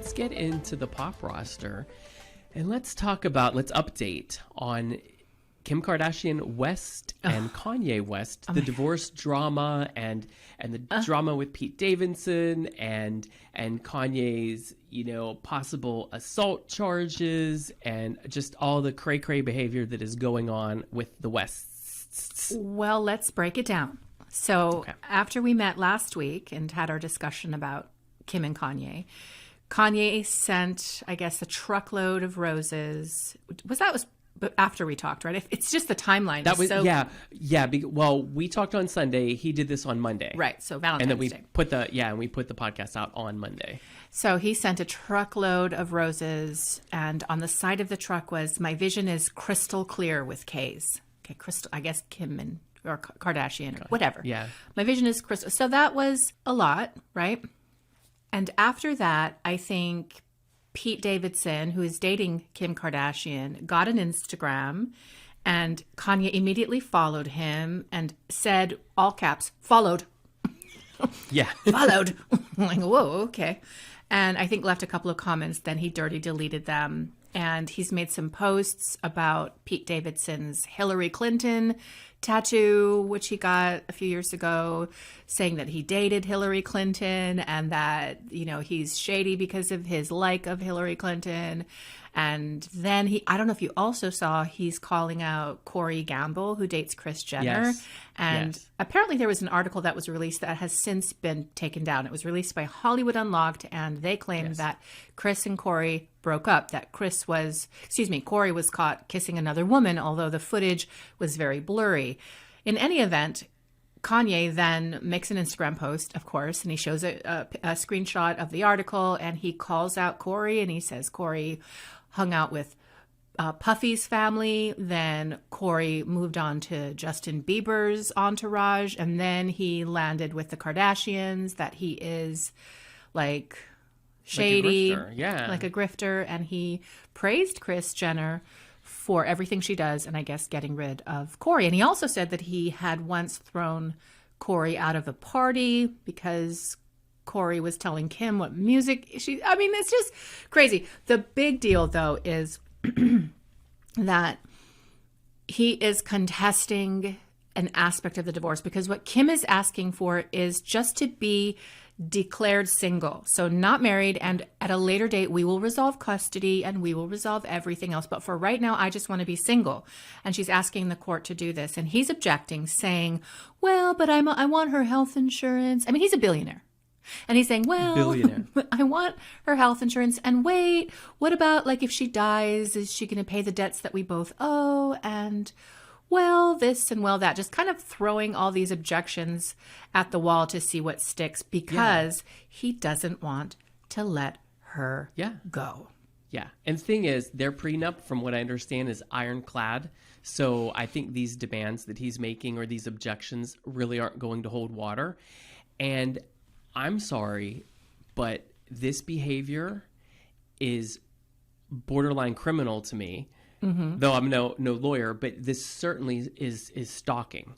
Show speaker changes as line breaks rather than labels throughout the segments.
let's get into the pop roster and let's update on Kim Kardashian West and Kanye West, the divorce drama and the drama with Pete Davidson and Kanye's, possible assault charges and just all the cray-cray behavior that is going on with the Wests.
Well, let's break it down. So after we met last week and had our discussion about Kim and Kanye sent, I guess, a truckload of roses. But after we talked, right? It's just the timeline.
That was Well, we talked on Sunday. He did this on Monday,
right? So Valentine's Day.
And we put the podcast out on Monday.
So he sent a truckload of roses, and on the side of the truck was, "My vision is crystal clear with K's." Okay, crystal. I guess Kim or Kardashian or whatever.
Yeah,
my vision is crystal. So that was a lot, right? And after that, I think Pete Davidson, who is dating Kim Kardashian, got an Instagram, and Kanye immediately followed him and said, all caps, followed.
Yeah.
Followed. I'm like, whoa, okay. And I think left a couple of comments, then he dirty deleted them. And he's made some posts about Pete Davidson's Hillary Clinton tattoo, which he got a few years ago, saying that he dated Hillary Clinton and that, he's shady because of his like of Hillary Clinton. And then I don't know if you also saw, he's calling out Corey Gamble, who dates Kris Jenner.
Yes.
And apparently there was an article that was released that has since been taken down. It was released by Hollywood Unlocked, and they claimed that Kris and Corey broke up, that Corey was caught kissing another woman, although the footage was very blurry. In any event, Kanye then makes an Instagram post, of course, and he shows a screenshot of the article, and he calls out Corey, and he says Corey hung out with Puffy's family. Then Corey moved on to Justin Bieber's entourage, and then he landed with the Kardashians, that he is like shady, like a grifter, and he praised Kris Jenner for everything she does, and I guess getting rid of Corey. And he also said that he had once thrown Corey out of a party because Corey was telling Kim what music it's just crazy. The big deal, though, is that he is contesting an aspect of the divorce, because what Kim is asking for is just to be declared single, so not married, and at a later date we will resolve custody and we will resolve everything else, but for right now I just want to be single. And she's asking the court to do this, and he's objecting, saying, well, but I want her health insurance. I mean, he's a billionaire, and he's saying, well, I want her health insurance, and wait, what about, like, if she dies, is she going to pay the debts that we both owe? And well, this and well, that, just kind of throwing all these objections at the wall to see what sticks, because he doesn't want to let her go.
Yeah. And the thing is, their prenup, from what I understand, is ironclad. So I think these demands that he's making, or these objections, really aren't going to hold water. And I'm sorry, but this behavior is borderline criminal to me. Mm-hmm. Though I'm no lawyer, but this certainly is stalking.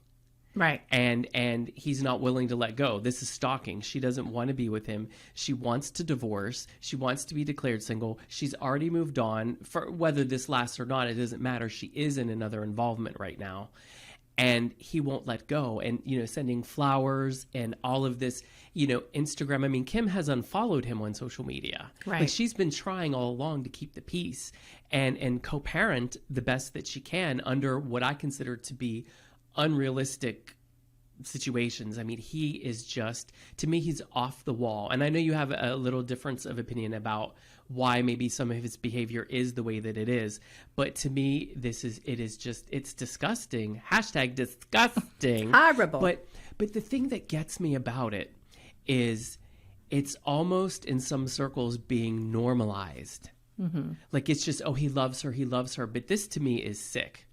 Right.
And he's not willing to let go. This is stalking. She doesn't want to be with him. She wants to divorce. She wants to be declared single. She's already moved on. For whether this lasts or not, it doesn't matter. She is in another involvement right now. And he won't let go. And, sending flowers and all of this, Instagram. I mean, Kim has unfollowed him on social media.
Right.
Like, she's been trying all along to keep the peace and co-parent the best that she can under what I consider to be unrealistic situations. I mean, he is just, to me, he's off the wall. And I know you have a little difference of opinion about why maybe some of his behavior is the way that it is. But to me, it's disgusting. # disgusting.
Horrible.
But the thing that gets me about it is it's almost in some circles being normalized. Mm-hmm. Like, it's just, he loves her. But this to me is sick.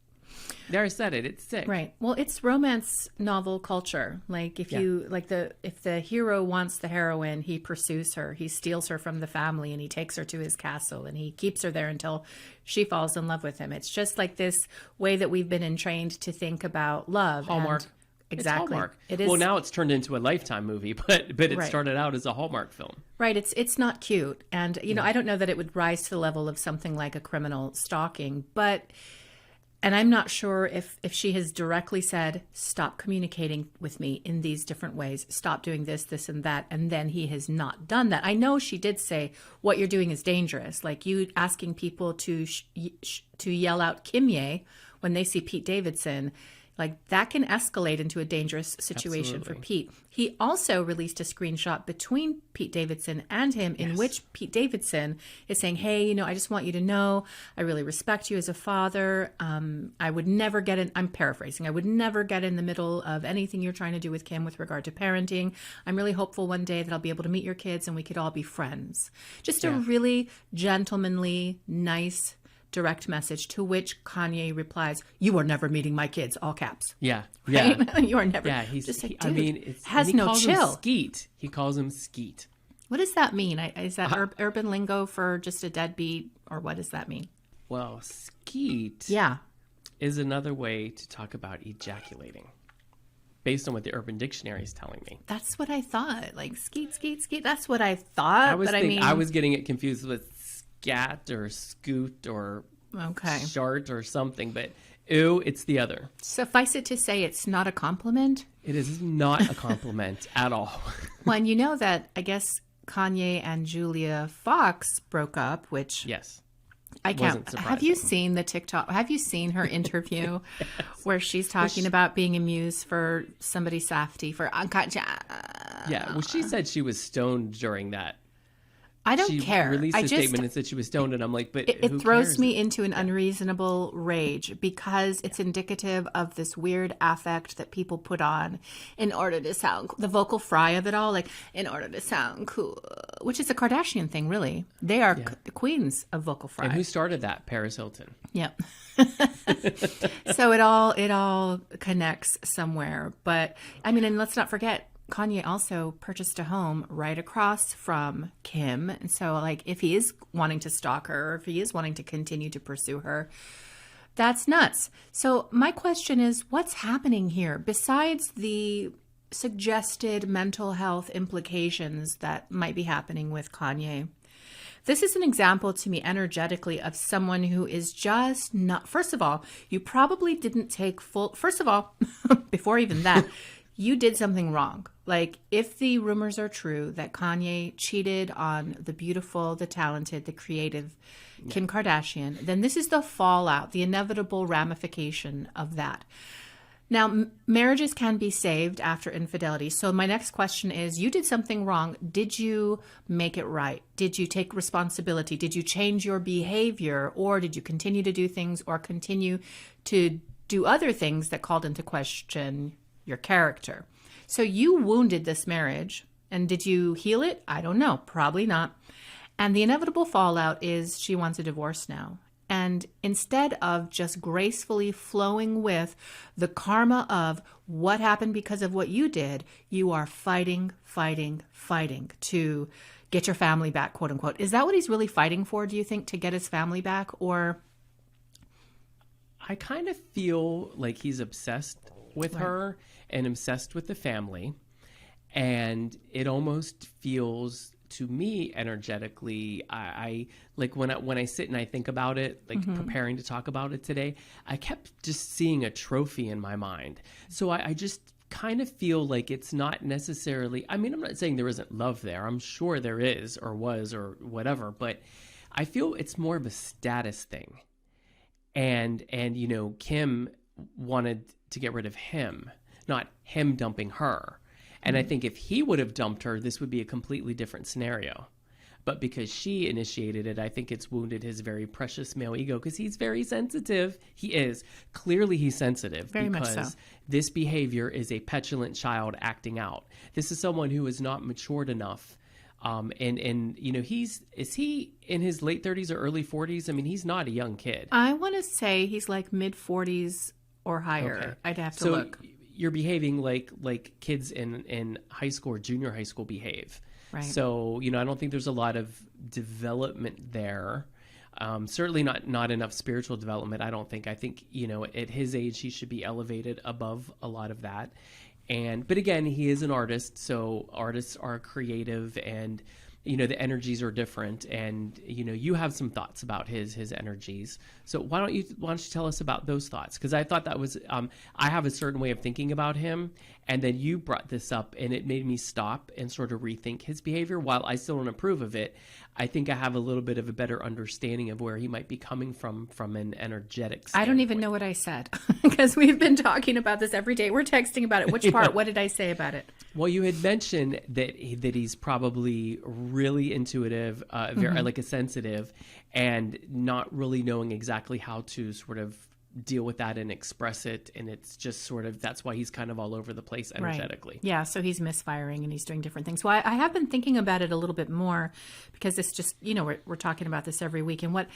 There, I said it. It's sick.
Right. Well, it's romance novel culture. Like, if if the hero wants the heroine, he pursues her, he steals her from the family, and he takes her to his castle, and he keeps her there until she falls in love with him. It's just like this way that we've been entrained to think about love.
Hallmark.
Exactly.
It's Hallmark.
It is.
Well, now it's turned into a Lifetime movie, but it
Right.
started out as a Hallmark film.
Right. It's not cute. And, I don't know that it would rise to the level of something like a criminal stalking, and I'm not sure if she has directly said, stop communicating with me in these different ways, stop doing this, this, and that, and then he has not done that. I know she did say, what you're doing is dangerous. Like you asking people to yell out KIMYE when they see Pete Davidson, like that can escalate into a dangerous situation for Pete. He also released a screenshot between Pete Davidson and him in which Pete Davidson is saying, hey, I just want you to know, I really respect you as a father. I would never get in, I'm paraphrasing, I would never get in the middle of anything you're trying to do with Kim with regard to parenting. I'm really hopeful one day that I'll be able to meet your kids and we could all be friends. Just a really gentlemanly, nice, direct message, to which Kanye replies, you are never meeting my kids, all caps.
Yeah.
Right? You are never.
Yeah, he's
just like,
I
dude,
mean,
has
he
no
calls
chill.
Him Skeet. He calls him Skeet.
What does that mean? Is that urban lingo for just a deadbeat, or what does that mean?
Well, Skeet is another way to talk about ejaculating, based on what the Urban Dictionary is telling me.
That's what I thought. Like skeet, skeet, skeet. That's what I thought.
I was getting it confused with scat or scoot or shart or something, but it's the other.
Suffice it to say, it's not a compliment.
It is not a compliment at all.
Well, and you know that I guess Kanye and Julia Fox broke up, which I can't. Have you seen the TikTok? Have you seen her interview where she's talking about being a muse for somebody safety for
Yeah, well, she said she was stoned during that.
I don't care.
She released a statement and said she was stoned, and I'm like, but
it throws me into an unreasonable rage because it's indicative of this weird affect that people put on in order to sound the vocal fry of it all, like in order to sound cool, which is a Kardashian thing, really. They are the queens of vocal fry.
And who started that? Paris Hilton.
Yep. So it all connects somewhere, but I mean, and let's not forget, Kanye also purchased a home right across from Kim. And so, like, if he is wanting to stalk her, or if he is wanting to continue to pursue her, that's nuts. So my question is, what's happening here? Besides the suggested mental health implications that might be happening with Kanye, this is an example to me energetically of someone who is just not, first of all, you probably didn't take full, first of all, before even that, you did something wrong. Like, if the rumors are true that Kanye cheated on the beautiful, the talented, the creative Kim Kardashian, then this is the fallout, the inevitable ramification of that. Now, marriages can be saved after infidelity. So my next question is, you did something wrong. Did you make it right? Did you take responsibility? Did you change your behavior? Or did you continue to do things or continue to do other things that called into question your character? So you wounded this marriage, and did you heal it? I don't know. Probably not. And the inevitable fallout is she wants a divorce now. And instead of just gracefully flowing with the karma of what happened because of what you did, you are fighting to get your family back, quote unquote. Is that what he's really fighting for, do you think, to get his family back? Or
I kind of feel like he's obsessed with her and obsessed with the family, and it almost feels to me energetically, I like when I sit and I think about it, like preparing to talk about it today, I kept just seeing a trophy in my mind. So I just kind of feel like it's not necessarily, I mean, I'm not saying there isn't love there. I'm sure there is, or was, or whatever, but I feel it's more of a status thing. And you know, Kim wanted to get rid of him, not him dumping her. And I think if he would have dumped her, this would be a completely different scenario. But because she initiated it, I think it's wounded his very precious male ego, because he's very sensitive. He is. Clearly he's sensitive.
Very much so.
This behavior is a petulant child acting out. This is someone who is not matured enough. And you know, is he in his late 30s or early 40s? I mean, he's not a young kid.
I want to say he's like mid 40s or higher. Okay. I'd have to look.
You're behaving like kids in high school or junior high school behave.
Right.
So, you know, I don't think there's a lot of development there. Certainly not enough spiritual development, I don't think. I think, at his age, he should be elevated above a lot of that. But again, he is an artist, so artists are creative, and the energies are different, and you have some thoughts about his energies. So why don't you tell us about those thoughts? Because I thought that was I have a certain way of thinking about him, and then you brought this up, and it made me stop and sort of rethink his behavior. While I still don't approve of it, I think I have a little bit of a better understanding of where he might be coming from an energetic standpoint.
I don't even know what I said because we've been talking about this every day. We're texting about it. Which part? What did I say about it?
Well, you had mentioned that he's probably really intuitive, very like a sensitive, and not really knowing exactly how to sort of deal with that and express it. And it's just sort of, that's why he's kind of all over the place energetically.
Right. Yeah. So he's misfiring and he's doing different things. Well, I have been thinking about it a little bit more because it's just, we're talking about this every week. And what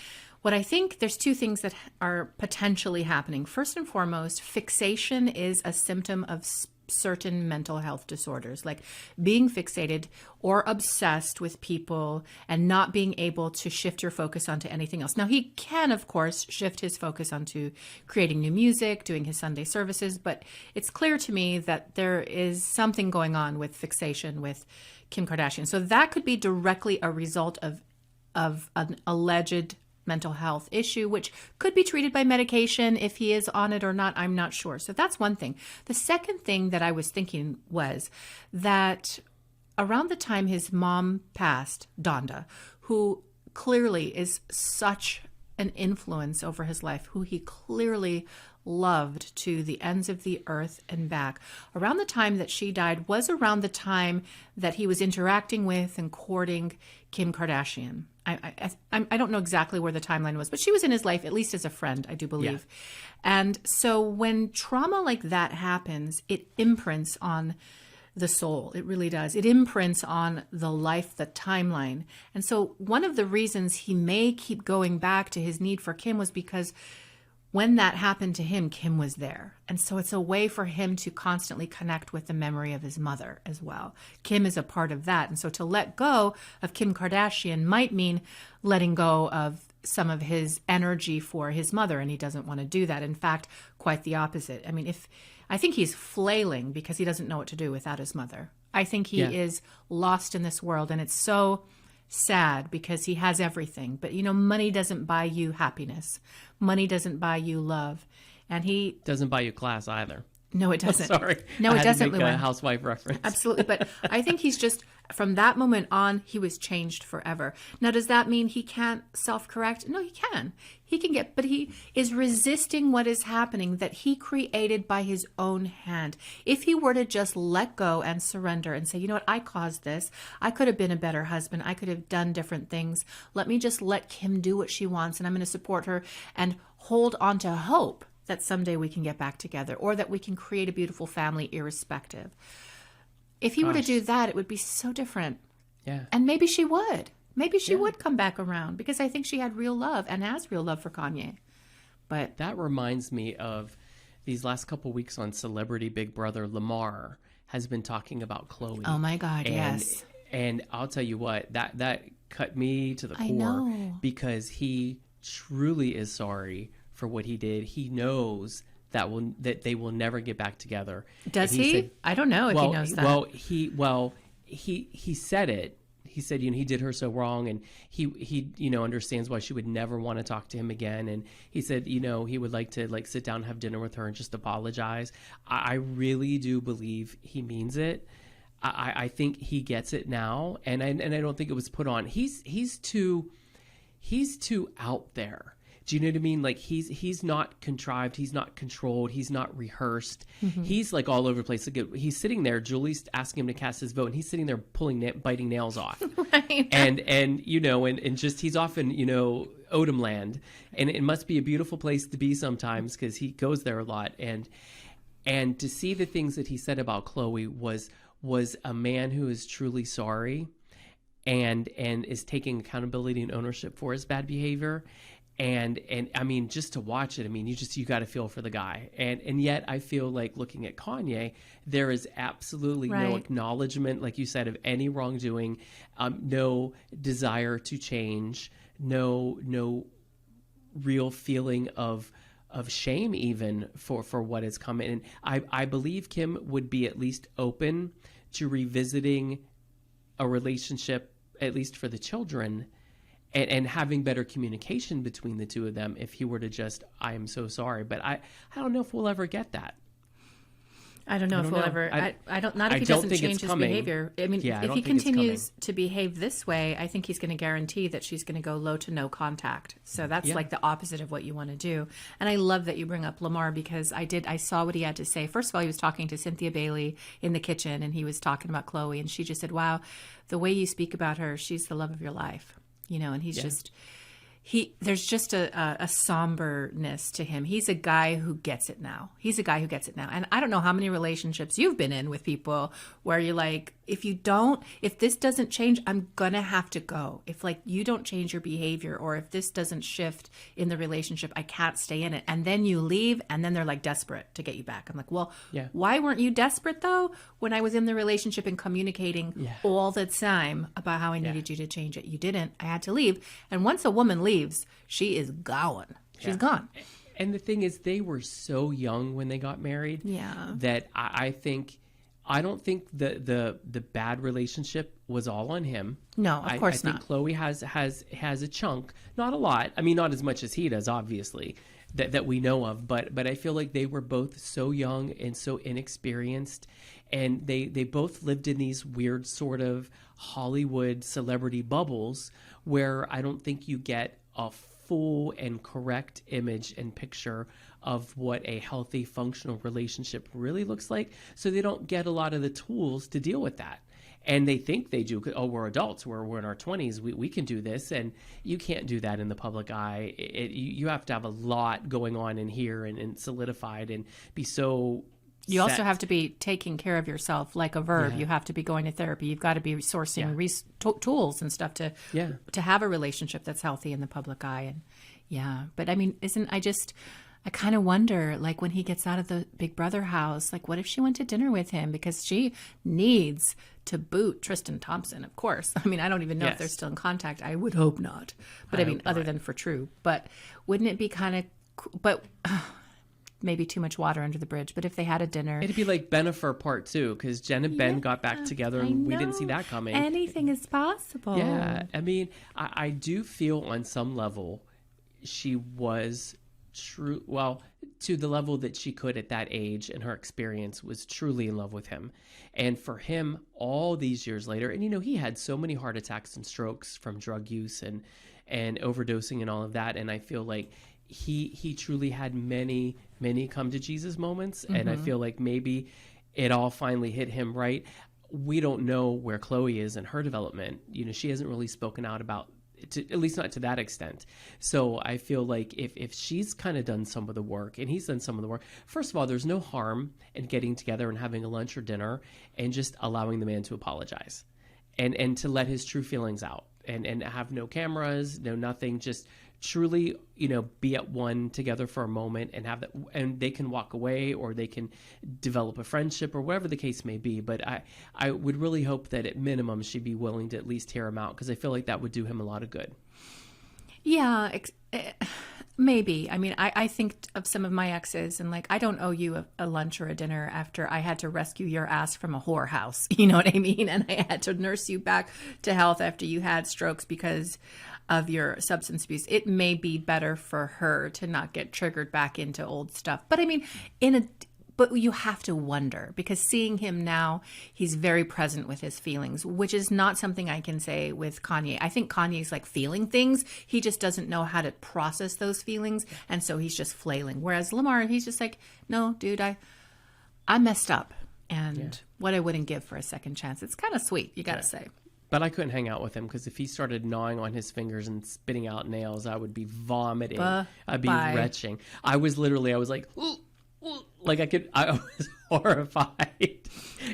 I think, there's two things that are potentially happening. First and foremost, fixation is a symptom of certain mental health disorders, like being fixated or obsessed with people and not being able to shift your focus onto anything else. Now, he can, of course, shift his focus onto creating new music, doing his Sunday services, but it's clear to me that there is something going on with fixation with Kim Kardashian. So that could be directly a result of an alleged mental health issue, which could be treated by medication. If he is on it or not, I'm not sure. So that's one thing. The second thing that I was thinking was that around the time his mom passed, Donda, who clearly is such an influence over his life, who he clearly loved to the ends of the earth and back, around the time that she died was around the time that he was interacting with and courting Kim Kardashian. I don't know exactly where the timeline was, but she was in his life, at least as a friend, I do believe. Yeah. And so when trauma like that happens, it imprints on the soul. It really does. It imprints on the life, the timeline. And so one of the reasons he may keep going back to his need for Kim was because when that happened to him, Kim was there. And so it's a way for him to constantly connect with the memory of his mother as well. Kim is a part of that. And so to let go of Kim Kardashian might mean letting go of some of his energy for his mother. And he doesn't want to do that. In fact, quite the opposite. I mean, I think he's flailing because he doesn't know what to do without his mother. I think he is lost in this world. And it's so sad because he has everything. But, money doesn't buy you happiness. Money doesn't buy you love. And he
doesn't buy you class either.
No, it doesn't.
Oh, sorry.
No, it doesn't.
I had to make a housewife reference.
Absolutely. But I think he's just, from that moment on, he was changed forever. Now, does that mean he can't self-correct? No, he can. He can but he is resisting what is happening that he created by his own hand. If he were to just let go and surrender and say, you know what, I caused this. I could have been a better husband. I could have done different things. Let me just let Kim do what she wants, and I'm going to support her and hold on to hope that someday we can get back together or that we can create a beautiful family irrespective. If he were to do that, it would be so different.
Yeah.
And maybe she would. Maybe she would come back around because I think she had real love and has real love for Kanye. But
that reminds me of these last couple weeks on Celebrity Big Brother. Lamar has been talking about Khloe.
Oh my God, yes.
And I'll tell you what, that cut me to the core because he truly is sorry for what he did. He knows that they will never get back together.
Does he? Said, I don't know if he knows that.
He said it. He said, he did her so wrong, and he understands why she would never want to talk to him again. And he said, he would like to sit down and have dinner with her and just apologize. I really do believe he means it. I think he gets it now, and I don't think it was put on. He's too out there. Do you know what I mean? Like he's not contrived. He's not controlled. He's not rehearsed. Mm-hmm. He's like all over the place. Like he's sitting there. Julie's asking him to cast his vote, and he's sitting there biting nails off.
Right.
And just he's off in Odom land, and it must be a beautiful place to be sometimes because he goes there a lot. And to see the things that he said about Khloe was a man who is truly sorry, and is taking accountability and ownership for his bad behavior. And I mean, just to watch it, I mean, you got to feel for the guy. And yet I feel like looking at Kanye, there is absolutely no acknowledgement, like you said, of any wrongdoing, no desire to change, no real feeling of shame even for what is coming. And I believe Kim would be at least open to revisiting a relationship, at least for the children, and having better communication between the two of them if he were to just, I am so sorry. But I don't know if we'll ever get that.
I don't know if we'll ever. I don't. Not if he doesn't change his behavior. I mean, if he continues to behave this way, I think he's going to guarantee that she's going to go low to no contact. So that's like the opposite of what you want to do. And I love that you bring up Lamar, because I saw what he had to say. First of all, he was talking to Cynthia Bailey in the kitchen, and he was talking about Khloe, and she just said, "Wow, the way you speak about her, she's the love of your life." You know, and he's just. There's just a somberness to him. He's a guy who gets it now. And I don't know how many relationships you've been in with people where you're like, if this doesn't change, I'm going to have to go. If like you don't change your behavior, or if this doesn't shift in the relationship, I can't stay in it. And then you leave, and then they're like desperate to get you back. I'm like, well, why weren't you desperate though when I was in the relationship and communicating all the time about how I needed you to change it? You didn't. I had to leave. And once a woman leaves, she is gone. She's gone.
And the thing is, they were so young when they got married that I don't think the bad relationship was all on him.
No, of course not.
I think Khloe has a chunk, not a lot. I mean, not as much as he does, obviously, that we know of. But I feel like they were both so young and so inexperienced, and they both lived in these weird sort of Hollywood celebrity bubbles where I don't think you get a full and correct image and picture of what a healthy, functional relationship really looks like. So they don't get a lot of the tools to deal with that. And they think they do. Oh, we're adults. We're in our 20s. We can do this. And you can't do that in the public eye. You have to have a lot going on in here and solidified and be so...
You also have to be taking care of yourself like a verb. You have to be going to therapy. You've got to be sourcing tools and stuff to have a relationship that's healthy in the public eye. And but I mean, I kind of wonder, like when he gets out of the Big Brother house, like what if she went to dinner with him? Because she needs to boot Tristan Thompson, of course. I mean, I don't even know if they're still in contact. I would hope not. But I mean, other than for True. But wouldn't it be kind of... maybe too much water under the bridge, but if they had a dinner... It'd
be like Bennifer Part 2, because Jen and Ben got back together, and we didn't see that coming.
Anything is possible.
Yeah, I mean, I do feel on some level she was true... Well, to the level that she could at that age and her experience was truly in love with him. And for him, all these years later, and he had so many heart attacks and strokes from drug use and overdosing and all of that, and I feel like he truly had many come to Jesus moments, and I feel like maybe it all finally hit him right. We don't know where Khloe is in her development. She hasn't really spoken out about it, at least not to that extent. So I feel like if she's kind of done some of the work and he's done some of the work, first of all, there's no harm in getting together and having a lunch or dinner and just allowing the man to apologize and to let his true feelings out and have no cameras, no nothing, just truly, be at one together for a moment and have that, and they can walk away or they can develop a friendship or whatever the case may be. But I would really hope that at minimum she'd be willing to at least hear him out, because I feel like that would do him a lot of good.
Yeah, maybe. I mean, I think of some of my exes and like, I don't owe you a lunch or a dinner after I had to rescue your ass from a whorehouse. You know what I mean? And I had to nurse you back to health after you had strokes because of your substance abuse. It may be better for her to not get triggered back into old stuff. But I mean, but you have to wonder, because seeing him now, he's very present with his feelings, which is not something I can say with Kanye. I think Kanye's like feeling things. He just doesn't know how to process those feelings. And so he's just flailing. Whereas Lamar, he's just like, no, dude, I messed up. And what I wouldn't give for a second chance. It's kind of sweet, you got to say.
But I couldn't hang out with him, because if he started gnawing on his fingers and spitting out nails, I would be vomiting. I'd be retching. I was like, ooh. Like I was horrified.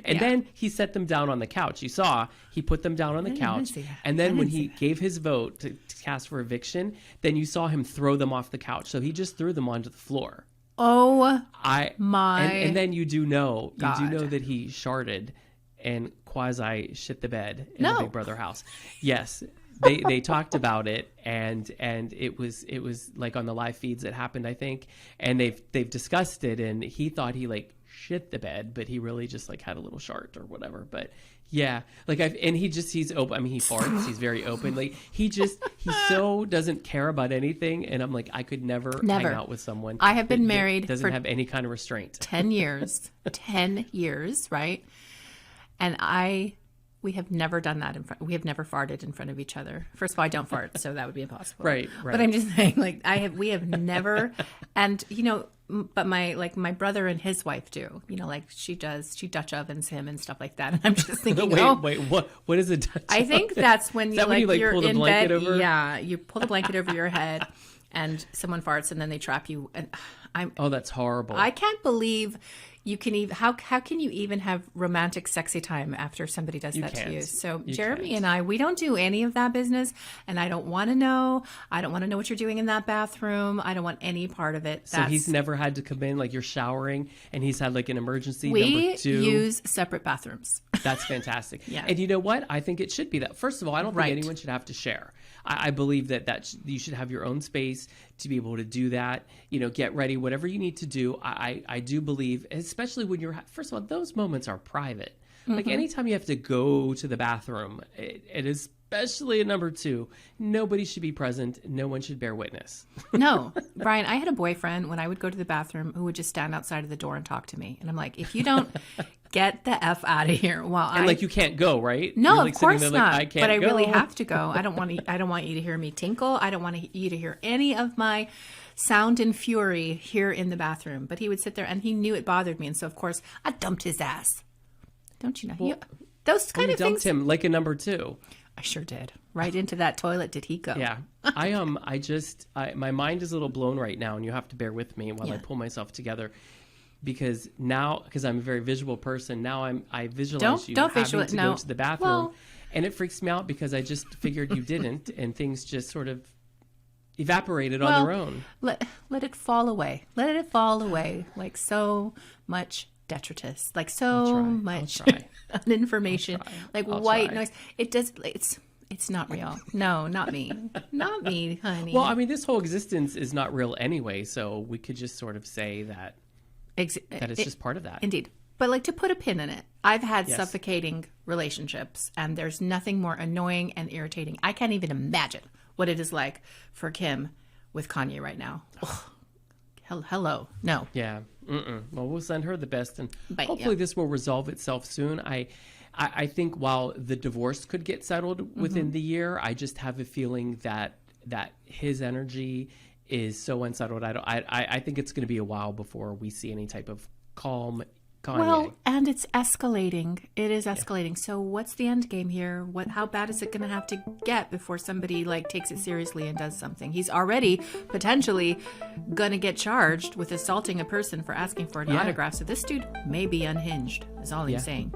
And then he set them down on the couch. You saw, he put them down on the couch. And then when he gave his vote to cast for eviction, then you saw him throw them off the couch. So he just threw them onto the floor.
Oh,
and then you do know that he sharted and quasi shit the bed in the Big Brother house. Yes. they talked about it, and it was like on the live feeds it happened, I think, and they've discussed it, and he thought he like shit the bed, but he really just like had a little shart or whatever. But yeah, like he's open. I mean, he farts. He's very open. Like he so doesn't care about anything. And I'm like, I could never hang out with someone.
I have been married
that doesn't have any kind of restraint.
10 years, 10 years, right? And we have never done that we have never farted in front of each other. First of all, I don't fart, so that would be impossible.
Right.
But I'm just saying, like, we have never, and but my brother and his wife do, like she Dutch ovens him and stuff like that. And I'm just thinking,
wait, what is a Dutch
I think
oven?
that's when you're
pull the
in
blanket
bed.
Over?
Yeah, you pull the blanket over your head, and someone farts, and then they trap you. And
that's horrible.
I can't believe you can even. How can you even have romantic, sexy time after somebody does that to you? So Jeremy and I, we don't do any of that business, and I don't want to know. I don't want to know what you're doing in that bathroom. I don't want any part of it.
So he's never had to come in, like you're showering, and he's had like an emergency.
We
number 2.
use separate bathrooms.
That's fantastic.
Yeah.
And you know what? I think it should be that. First of all, I don't think anyone should have to share. I believe that you should have your own space to be able to do that. Get ready, whatever you need to do. I do believe, especially when first of all, those moments are private. Mm-hmm. Like anytime you have to go to the bathroom, it is. Especially at number 2, nobody should be present. No one should bear witness.
No, Bryan, I had a boyfriend when I would go to the bathroom who would just stand outside of the door and talk to me. And I'm like, if you don't get the F out of here.
Like you can't go, right?
No,
You're like
of course
there,
not.
Like, I can't
but I
go.
really have to go. I don't want you to hear me tinkle. I don't want you to hear any of my sound and fury here in the bathroom. But he would sit there and he knew it bothered me. And so, of course, I dumped his ass. Don't you know?
Well,
those kind of
dumped
things.
him like a number 2.
I sure did. Right into that toilet did he go?
Yeah. My mind is a little blown right now, and you have to bear with me while I pull myself together, because I'm a very visual person. Now I visualize you having to go to the bathroom, and it freaks me out because I just figured you didn't, and things just sort of evaporated on their own.
Let it fall away. Let it fall away like so much detritus, like so much information, like white noise. It does. It's not real. No, not me. Not me, honey.
Well, I mean, this whole existence is not real anyway, so we could just sort of say that that it's just part of that.
Indeed. But like to put a pin in it, I've had suffocating relationships, and there's nothing more annoying and irritating. I can't even imagine what it is like for Kim with Kanye right now. Hello. No.
Yeah. Well, we'll send her the best, and hopefully this will resolve itself soon. I think while the divorce could get settled within the year, I just have a feeling that his energy is so unsettled. I think it's going to be a while before we see any type of calm Kanye.
Well, and it's escalating. It is escalating. Yeah. So what's the end game here? How bad is it going to have to get before somebody takes it seriously and does something? He's already potentially going to get charged with assaulting a person for asking for an autograph. So this dude may be unhinged, is all I'm saying.